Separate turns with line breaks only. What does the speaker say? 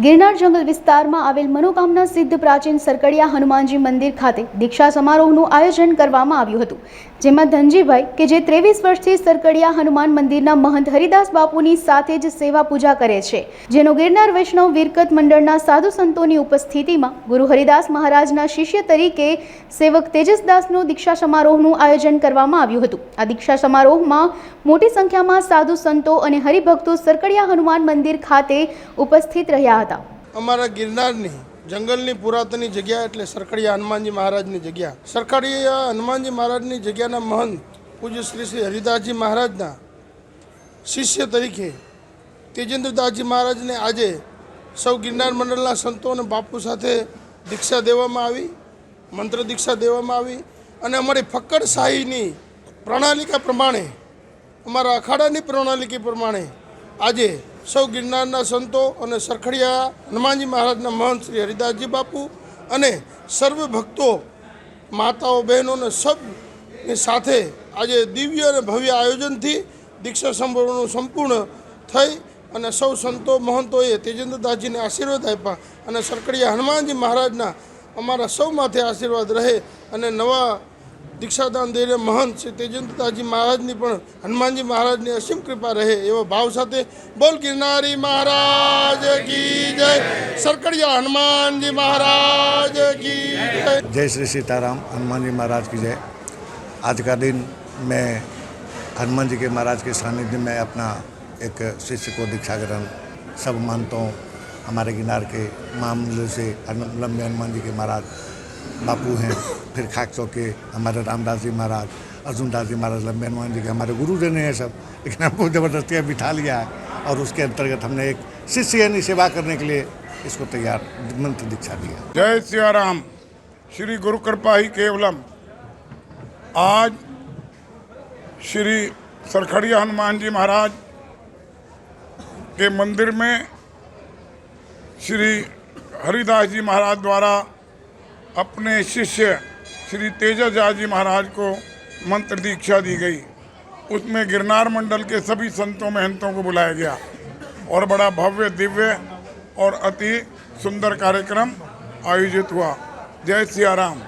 ગિરનાર જંગલ વિસ્તારમાં આવેલ મનોકામના સિદ્ધ પ્રાચીન સરકડિયા હનુમાનજી મંદિર ખાતે દીક્ષા સમારોહનું આયોજન કરવામાં આવ્યું હતું, જેમાં ધનજીભાઈ કે જે 23 વર્ષથી સરકડિયા હનુમાન મંદિરના મહંત હરિદાસ બાપુની સાથે જ સેવા પૂજા કરે છે, જેનો ગિરનાર વૈષ્ણવ વીરકત મંડળના સાધુ સંતોની ઉપસ્થિતિમાં ગુરુ હરિદાસ મહારાજના શિષ્ય તરીકે સેવક તેજસદાસનો દીક્ષા સમારોહનું આયોજન કરવામાં આવ્યું હતું। આ દીક્ષા સમારોહમાં મોટી સંખ્યામાં સાધુ સંતો અને હરિભક્તો સરકડિયા હનુમાન મંદિર ખાતે ઉપસ્થિત રહ્યા હતા।
અમારા ગિરનારની જંગલની પુરાતની જગ્યા એટલે સરકડિયા હનુમાનજી મહારાજની જગ્યા। સરકડિયા હનુમાનજી મહારાજની જગ્યાના મહંત પૂજ્ય શ્રી શ્રી હરિદાસજી મહારાજના શિષ્ય તરીકે તેજેન્દ્રદાસજી મહારાજને આજે સૌ ગિરનાર મંડળના સંતો અને બાપુ સાથે દીક્ષા દેવામાં આવી, મંત્ર દીક્ષા દેવામાં આવી અને અમારી ફક્કડ શાહીની પ્રણાલિકા પ્રમાણે, અમારા અખાડાની પ્રણાલિકા પ્રમાણે આજે સૌ ગિરનારના સંતો અને સરકડિયા હનુમાનજી મહારાજના મહંત શ્રી હરિદાસજી બાપુ અને સર્વ ભક્તો, માતાઓ, બહેનોને સૌની સાથે આજે દિવ્ય અને ભવ્ય આયોજનથી દીક્ષા સમારોહનું સંપૂર્ણ થઈ અને સૌ સંતો મહંતોએ તેજેન્દ્રદાસજીને આશીર્વાદ આપ્યા અને સરકડિયા હનુમાનજી મહારાજના અમારા સૌ માથે આશીર્વાદ રહે અને નવા દીક્ષાદાન દઈને મહંત શ્રી તેજેન્દ્રદાસજી મહારાજની પણ હનુમાનજી મહારાજની અસીમ કૃપા રહે એવા ભાવ સાથે બોલ ગિરનારી મહારાજ કી જય, સરકડિયા हनुमान महाराज की जय।
जय श्री सीताराम, हनुमान जी महाराज की जय। आज का दिन मैं हनुमान जी के महाराज के सानिध्य में अपना एक शिष्य को दीक्षा ग्रहण सब मानता हूँ। हमारे गिरनार के मामले से लंबे हनुमान जी के महाराज बापू हैं, फिर खाक चौक के हमारे रामदास जी महाराज, अर्जुनदास जी महाराज, लंबे हनुमान जी के हमारे गुरुजन हैं सब, लेकिन हमको ज़बरदस्ती बिठा लिया है और उसके अंतर्गत हमने एक शिष्य यानी सेवा करने के लिए इसको तैयार मंत्र दीक्षा दिया।
जय सियाराम, श्री गुरु कृपा ही केवलम। आज श्री सरकडिया हनुमान जी महाराज के मंदिर में श्री हरिदास जी महाराज द्वारा अपने शिष्य श्री तेजसदास जी महाराज को मंत्र दीक्षा दी गई। उसमें गिरनार मंडल के सभी संतों महंतों को बुलाया गया और बड़ा भव्य, दिव्य और अति सुंदर कार्यक्रम आयोजित हुआ। जय सियाराम।